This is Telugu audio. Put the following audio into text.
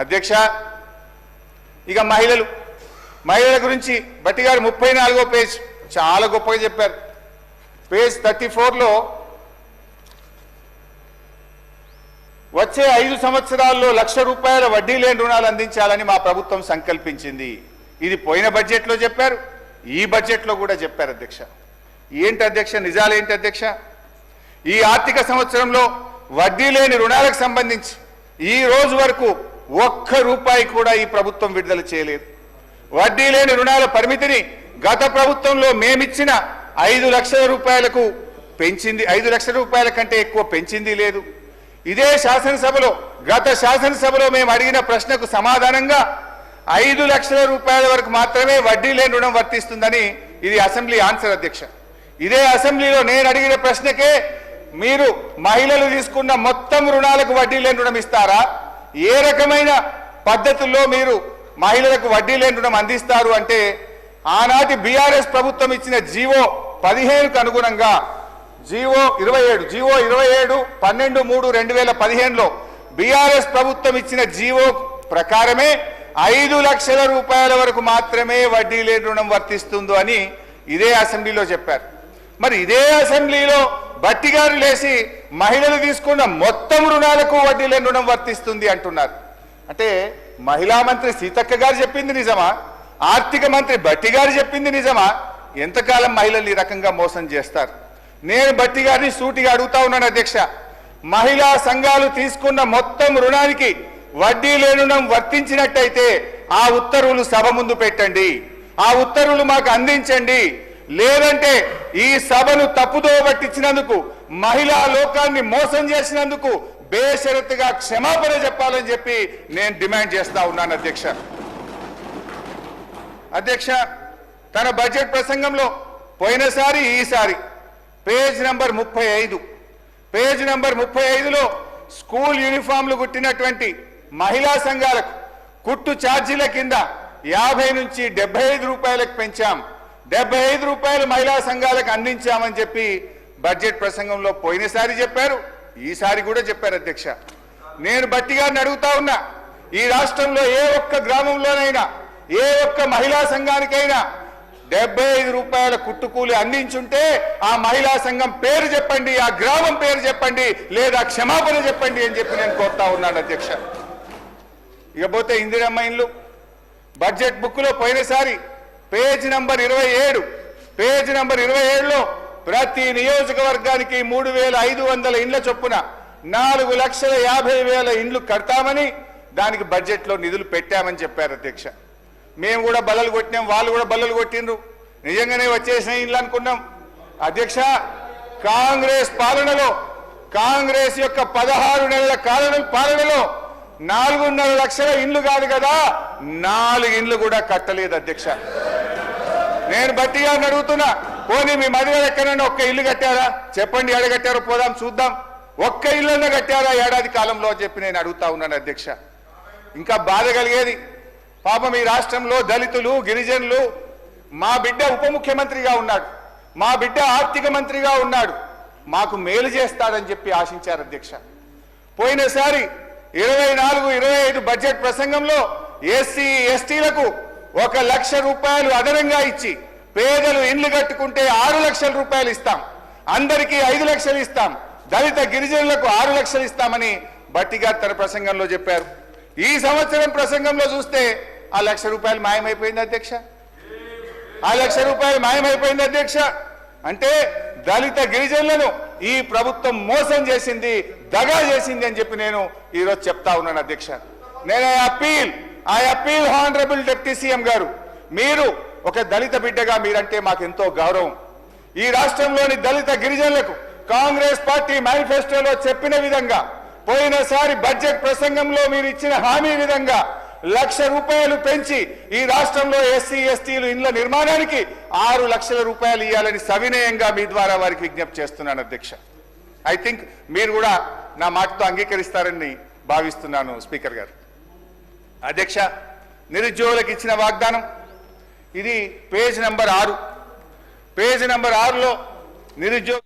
అధ్యక్ష, ఇక మహిళల గురించి భట్టి గారు 34వ పేజ్ చాలా గొప్పగా చెప్పారు. పేజ్ 34లో వచ్చే 5 సంవత్సరాల్లో ₹1,00,000 వడ్డీ లేని రుణాలు అందించాలని మా ప్రభుత్వం సంకల్పించింది. ఇది పోయిన బడ్జెట్లో చెప్పారు, ఈ బడ్జెట్లో కూడా చెప్పారు. అధ్యక్ష, ఏంటి అధ్యక్ష, నిజాలేంటి అధ్యక్ష? ఈ ఆర్థిక సంవత్సరంలో వడ్డీ లేని రుణాలకు సంబంధించి ఈ రోజు వరకు ₹1 కూడా ఈ ప్రభుత్వం విడుదల చేయలేదు. వడ్డీ లేని రుణాల పరిమితిని గత ప్రభుత్వంలో మేమిచ్చిన ₹5,00,000కు పెంచింది, ₹5,00,000 కంటే ఎక్కువ పెంచింది లేదు. ఇదే శాసనసభలో గత శాసనసభలో మేము అడిగిన ప్రశ్నకు సమాధానంగా ₹5,00,000 వరకు మాత్రమే వడ్డీ లేని రుణం వర్తిస్తుందని ఇది అసెంబ్లీ ఆన్సర్. అధ్యక్ష, ఇదే అసెంబ్లీలో నేను అడిగిన ప్రశ్నకే మీరు మహిళలు తీసుకున్న మొత్తం రుణాలకు వడ్డీ లేని రుణం ఇస్తారా, ఏ రకమైన పద్ధతుల్లో మీరు మహిళలకు వడ్డీ లేని రుణం అందిస్తారు అంటే ఆనాటి బీఆర్ఎస్ ప్రభుత్వం ఇచ్చిన జీవో 15కు అనుగుణంగా జీవో 27 12/3/2015లో బీఆర్ఎస్ ప్రభుత్వం ఇచ్చిన జీవో ప్రకారమే ₹5,00,000 వరకు మాత్రమే వడ్డీ లేని రుణం వర్తిస్తుందో అని ఇదే అసెంబ్లీలో చెప్పారు. మరి ఇదే అసెంబ్లీలో భట్టి గారు లేచి మహిళలు తీసుకున్న మొత్తం రుణాలకు వడ్డీ లేని రుణం వర్తిస్తుంది అంటున్నారు. అంటే మహిళా మంత్రి సీతక్క గారు చెప్పింది నిజమా, ఆర్థిక మంత్రి భట్టి గారు చెప్పింది నిజమా? ఎంతకాలం మహిళలు ఈ రకంగా మోసం చేస్తారు? నేను భట్టి గారిని సూటిగా అడుగుతా ఉన్నాను. అధ్యక్ష, మహిళా సంఘాలు తీసుకున్న మొత్తం రుణానికి వడ్డీ లేని రుణం వర్తించినట్టయితే ఆ ఉత్తర్వులు సభ ముందు పెట్టండి, ఆ ఉత్తర్వులు మాకు అందించండి. లేదంటే ఈ సభను తప్పుదో పట్టించినందుకు, మహిళా లోకాన్ని మోసం చేసినందుకు బేషరతుగా క్షమాపణ చెప్పాలని చెప్పి నేను డిమాండ్ చేస్తా ఉన్నాను. అధ్యక్ష, తన బడ్జెట్ ప్రసంగంలో పోయినసారి ఈసారి పేజ్ నంబర్ 35లో స్కూల్ యూనిఫామ్లు కుట్టినటువంటి మహిళా సంఘాలకు కుట్టు ఛార్జీల కింద 50 నుంచి ₹75 పెంచాం, ₹75 మహిళా సంఘాలకు అందించామని చెప్పి బడ్జెట్ ప్రసంగంలో పోయినసారి చెప్పారు, ఈసారి కూడా చెప్పారు. అధ్యక్ష, నేను భట్టి గారిని అడుగుతా ఉన్నా, ఈ రాష్ట్రంలో ఏ ఒక్క గ్రామంలోనైనా ఏ ఒక్క మహిళా సంఘానికైనా ₹75 కుట్టుకూలి అందించుంటే ఆ మహిళా సంఘం పేరు చెప్పండి, ఆ గ్రామం పేరు చెప్పండి, లేదా క్షమాపణ చెప్పండి అని చెప్పి నేను కోరుతా ఉన్నాను. అధ్యక్ష, ఇకపోతే ఇందిరమ్మ ఇండ్లు బడ్జెట్ బుక్లో పోయినసారి పేజ్ నంబర్ 27లో ప్రతి నియోజకవర్గానికి 3,500 ఇండ్ల చొప్పున 4,50,000 ఇండ్లు కడతామని దానికి బడ్జెట్లో నిధులు పెట్టామని చెప్పారు. అధ్యక్ష, మేము కూడా బల్లలు కొట్టినాం, వాళ్ళు కూడా బల్లలు కొట్టిండ్రు, నిజంగానే వచ్చేసిన ఇండ్లు అనుకున్నాం. అధ్యక్ష, కాంగ్రెస్ పాలనలో, కాంగ్రెస్ యొక్క 16 నెలల పాలనలో 4.5 లక్షల ఇండ్లు కాదు కదా, 4 ఇండ్లు కూడా కట్టలేదు. అధ్యక్ష, నేను భట్టి గారిని అడుగుతున్నా, పోనీ మీ మధ్యలో ఎక్కడైనా ఒక్క ఇల్లు కట్టారా చెప్పండి, ఎడగట్టారో పోదాం చూద్దాం. ఒక్క ఇల్లున్నా కట్టారా ఏడాది కాలంలో చెప్పి నేను అడుగుతా ఉన్నాను. అధ్యక్ష, ఇంకా బాధ కలిగేది, పాపం ఈ రాష్ట్రంలో దళితులు, గిరిజనులు, మా బిడ్డ ఉప ముఖ్యమంత్రిగా ఉన్నాడు, మా బిడ్డ ఆర్థిక మంత్రిగా ఉన్నాడు, మాకు మేలు చేస్తాడని చెప్పి ఆశించారు. అధ్యక్ష, పోయినసారి 24-25 బడ్జెట్ ప్రసంగంలో ఎస్సీ ఎస్టీలకు ₹1,00,000 అదనంగా ఇచ్చి పేదలు ఇండ్లు కట్టుకుంటే ₹6,00,000 ఇస్తాం, అందరికీ 5 లక్షలు ఇస్తాం, దళిత గిరిజనులకు 6 లక్షలు ఇస్తామని భట్టి గారు తన ప్రసంగంలో చెప్పారు. ఈ సంవత్సరం ప్రసంగంలో చూస్తే ఆ ₹1,00,000 మాయమైపోయింది. అధ్యక్ష, ఆ ₹1,00,000 మాయమైపోయింది. అధ్యక్ష, అంటే దళిత గిరిజనులను ఈ ప్రభుత్వం మోసం చేసింది, దగా చేసింది అని చెప్పి నేను ఈరోజు చెప్తా ఉన్నాను. అధ్యక్ష, నేను I appeal honourable deputy CM గారు, మీరు ఒక దళిత బిడ్డగా మీరంటే మాకెంతో గౌరవం. ఈ రాష్ట్రంలోని దళిత గిరిజనులకు కాంగ్రెస్ పార్టీ మేనిఫెస్టోలో చెప్పిన విధంగా, పోయినసారి బడ్జెట్ ప్రసంగంలో మీరు ఇచ్చిన హామీ విధంగా ₹1,00,000 పెంచి ఈ రాష్ట్రంలో ఎస్సీ ఎస్టీలు ఇండ్ల నిర్మాణానికి ₹6,00,000 ఇవ్వాలని సవినయంగా మీ ద్వారా వారికి విజ్ఞప్తి చేస్తున్నాను. అధ్యక్ష, ఐ థింక్ మీరు కూడా నా మాటతో అంగీకరిస్తారని భావిస్తున్నాను. స్పీకర్ గారు, అధ్యక్ష, నిరుద్యోగులకు ఇచ్చిన వాగ్దానం ఇది పేజ్ నంబర్ 6లో నిరుద్యోగ